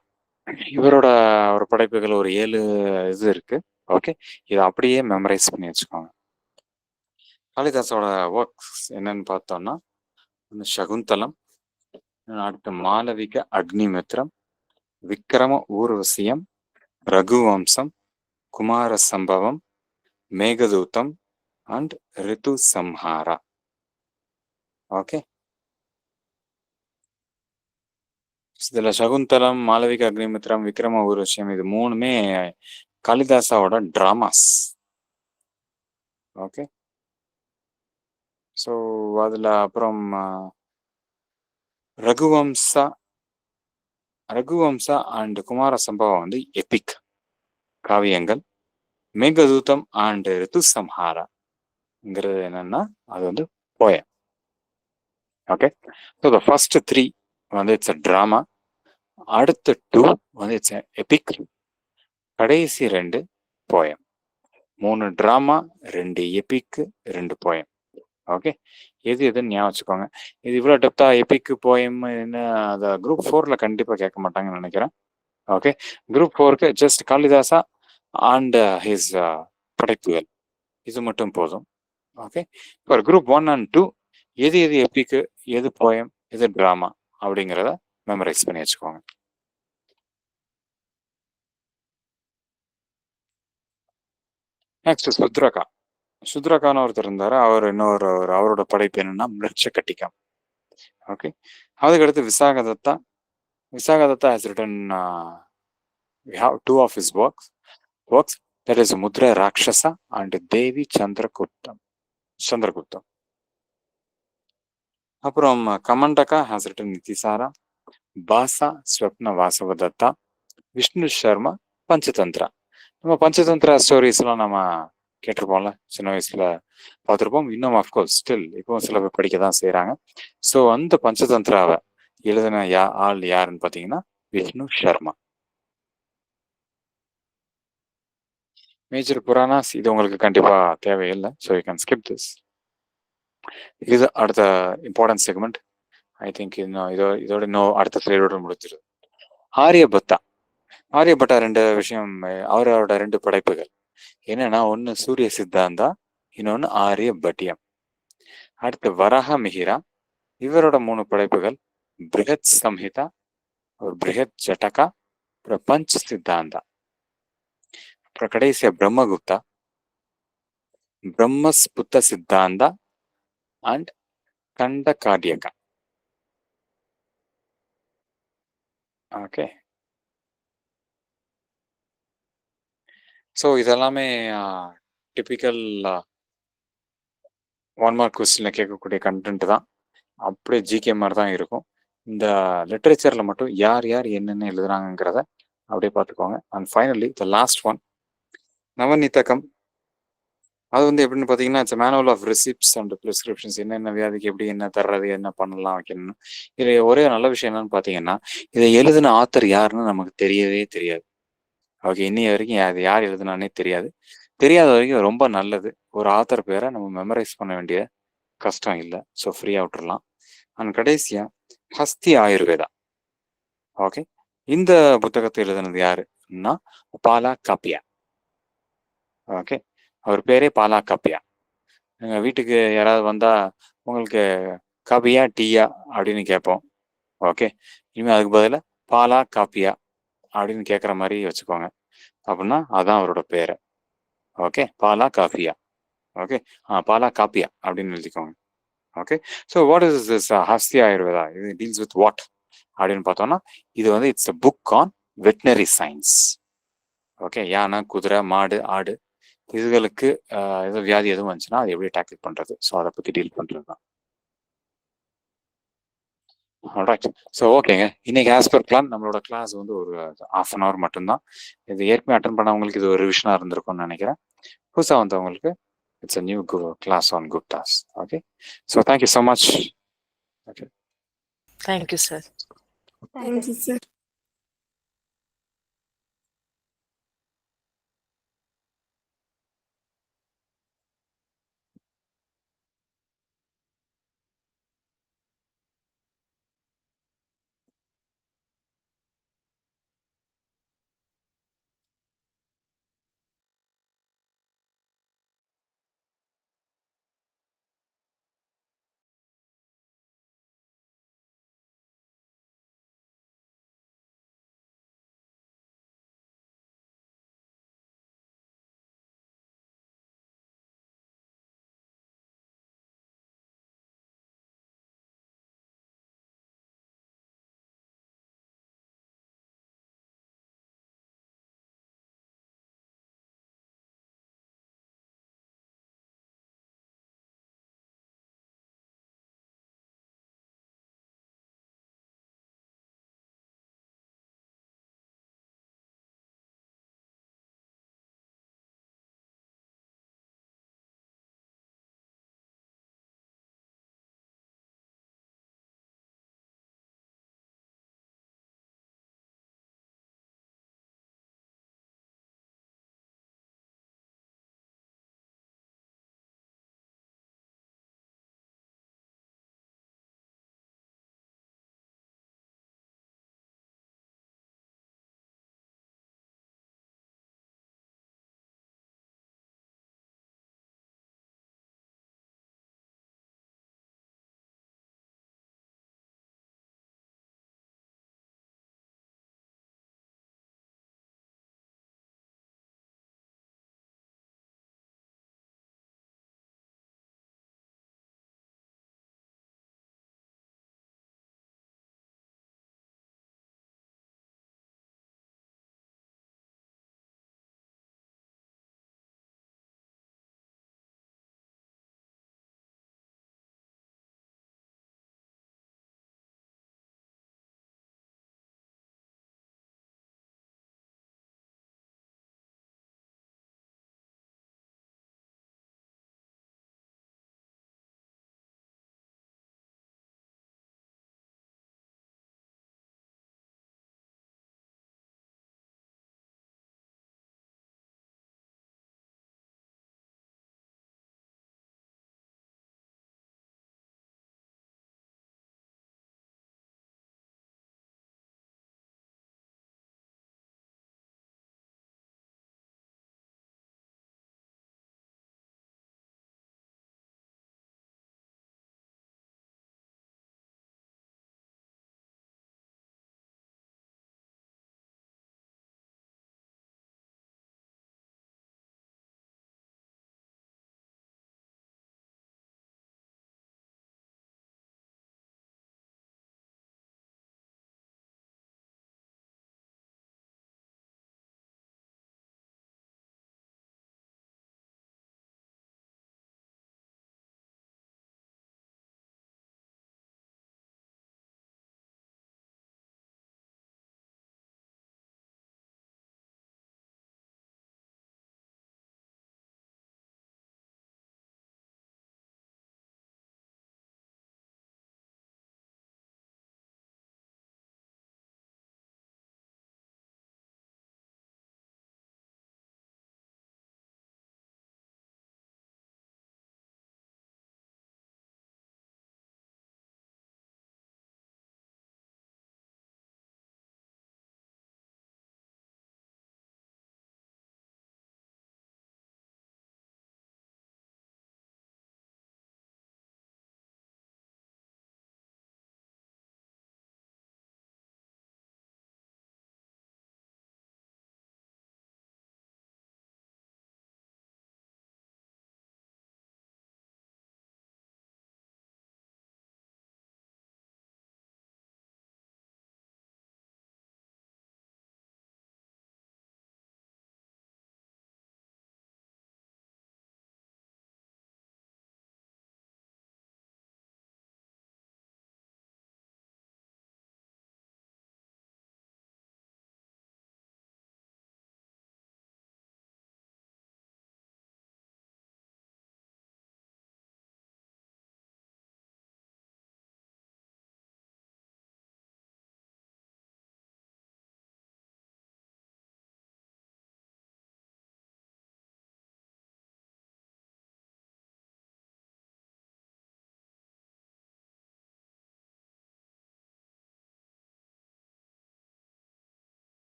இவரோட ஒரு படைப்புகள் ஒரு 7 இது இருக்கு. ஓகே, இதை அப்படியே மெமரைஸ் பண்ணி வச்சுக்கோங்க. காளிதாசோட ஒர்க்ஸ் என்னன்னு பார்த்தோம்னா சகுந்தலம், அடுத்து மாளவிக அக்னிமித்ரம், விக்ரம ஊர்வசியம், ரகுவம்சம், குமார சம்பவம், மேகதூத்தம் அண்ட் ரிது சம்ஹாரா. ஓகே, இதுல சகுந்தலம், மாளவிக அக்னிமித்ரம், விக்ரம ஊர்வசியம் இது மூணுமே காளிதாசாவோட டிராமாஸ். ஓகே, ஸோ அதுல அப்புறம் ரகுவம்சா அண்ட் குமார சம்பவம் வந்து எபிக் காவியங்கள். மேகதூதம் அண்ட் ரிது சம்ஹாராங்கிறது என்னன்னா அது வந்து poem. Okay, so the first 3 வந்து இட்ஸ் அ ட்ராமா, அடுத்த 2 வந்து இட்ஸ் எபிக், கடைசி 2 poem. 3 drama, 2 Epic, 2 poem. Okay, எதுன்னு ஞாபகம் வச்சுக்கோங்க. இது இவ்வளோ டெப்தா எபிக் போயம் என்ன, அதை குரூப் 4ல கண்டிப்பாக கேட்க மாட்டாங்கன்னு நினைக்கிறேன். ஓகே, குரூப் 4க்கு ஜஸ்ட் காளிதாசா அண்ட் ஹிஸ் படைப்புகள் இது மட்டும் போதும். ஓகே, இப்போ குரூப் 1 அண்ட் 2 எது எபிக்கு, எது போயம், எது ட்ராமா அப்படிங்கிறத மெமரைஸ் பண்ணி வச்சுக்கோங்க. நெக்ஸ்ட் சுத்ரகா. சுத்ரகான்னு ஒருத்தர் இருந்தாரு, அவர் இன்னொரு அவரோட படைப்பு என்னன்னா மிருட்ச கட்டிகம். ஓகே, அதுக்கடுத்து விசாகதத்தா. விசாகதத்தா has return we have 2 of his works. That is Mudra Rakshasa and Devi Chandraguptam. அப்புறம் கமண்டகா has written Nitisara, பாசா ஸ்வப்ன வாசவதத்தா, விஷ்ணு சர்மா பஞ்சதந்திரா. நம்ம பஞ்சதந்திரா ஸ்டோரிஸ்லாம் நம்ம கேட்டிருப்போம்ல, சின்ன வயசுல பார்த்துருப்போம். இன்னும் அஃப்கோர்ஸ் ஸ்டில் இப்போ சில பேர் படிக்க தான் செய்கிறாங்க. ஸோ அந்த பஞ்சதந்திராவை எழுதின ஆள் யாருன்னு பார்த்தீங்கன்னா விஷ்ணு சர்மா. மேஜர் புராணாஸ் இது உங்களுக்கு கண்டிப்பா தேவையில்லை. So you can skip this. இது அடுத்த இம்பார்ட்டன்ட் செக்மெண்ட். ஐ திங்க் இதோட இன்னும் அடுத்த ஸ்லைடோட முடிச்சிருது. ஆரியபத்தா. ஆரியபட்டா 2 விஷயம், அவரோட 2 படைப்புகள் என்னன்னா, ஒன்று சூரிய சித்தாந்தா, இன்னொன்று ஆரியபட்டியம். அடுத்து வராக மிகிரா, இவரோட 3 படைப்புகள் பிருகத் சம்ஹிதா, பிருகத் ஜட்டகா, அப்புறம் பஞ்ச் சித்தாந்தா. அப்புறம் கடைசியா Brahmagupta, Brahmasphuta Siddhanta and Khandakhadyaka. Okay, so இதெல்லாமே டிபிக்கல் 1 மார்க் கொஸ்டினில் கேட்கக்கூடிய கண்டென்ட் தான். அப்படியே ஜிகே மாதிரி தான் இருக்கும். இந்த லிட்ரேச்சரில் மட்டும் யார் யார் என்னென்ன எழுதுறாங்கிறத அப்படியே பார்த்துக்கோங்க. And finally the last one, Navanitaka. அது வந்து எப்படின்னு பார்த்தீங்கன்னா, it's manual of receipts and prescriptions. என்னென்ன வியாதிக்கு எப்படி என்ன தர்றது, என்ன பண்ணலாம், வைக்கணும். இதில் ஒரே நல்ல விஷயம் என்னன்னு பார்த்தீங்கன்னா, இதை எழுதின ஆத்தர் யாருன்னு நமக்கு தெரியவே தெரியாது. ஓகே, இன்னைய வரைக்கும் அது யார் எழுதுனானே தெரியாது. தெரியாத வரைக்கும் ரொம்ப நல்லது. ஒரு ஆத்தர் பேரை நம்ம மெமரைஸ் பண்ண வேண்டிய கஷ்டம் இல்லை. ஸோ ஃப்ரீயாக விட்டுறலாம். அண்ட் கடைசியா ஹஸ்தி ஆயுர்வேதா. ஓகே, இந்த புத்தகத்தை எழுதுனது யாருன்னா பாலா காப்பியா. ஓகே, அவர் பேரே பாலா காப்பியா. எங்கள் வீட்டுக்கு யாராவது வந்தா உங்களுக்கு காப்பியா டீயா அப்படின்னு கேட்போம். ஓகே, இனிமேல் அதுக்கு பதிலாக பாலா காப்பியா அப்படின்னு கேட்குற மாதிரி வச்சுக்கோங்க. அப்படின்னா அதான் அவரோட பேரை. ஓகே, பாலா காஃபியா. ஓகே, பாலா காப்பியா அப்படின்னு எழுதிக்கோங்க. Okay, so what is this Hasti Ayurveda? இது டீல்ஸ் வித் வாட் அப்படின்னு பார்த்தோம்னா, இது வந்து it's a book on veterinary science. Okay, யானை, குதிரை, மாடு, ஆடு இதுகளுக்கு ஏதோ வியாதி எதுவும் வந்துச்சுன்னா அது எப்படி டேக்கிள் பண்ணுறது, ஸோ அதை பற்றி டீல் பண்ணுறது தான். ஆல்ரைட், ஸோ ஓகேங்க. இன்னைக்கு ஆஸ் பர் பிளான் நம்மளோட கிளாஸ் வந்து ஒரு 1/2 hour மட்டும்தான். இது ஏற்கனவே அட்டன் பண்ணவங்களுக்கு இது ஒரு ரிவிஷனாக இருந்திருக்கும்னு நினைக்கிறேன். புதுசாக வந்தவங்களுக்கு it's a new class on Guptas. Okay, so thank you so much. Okay, Thank you, sir. Thank you, sir.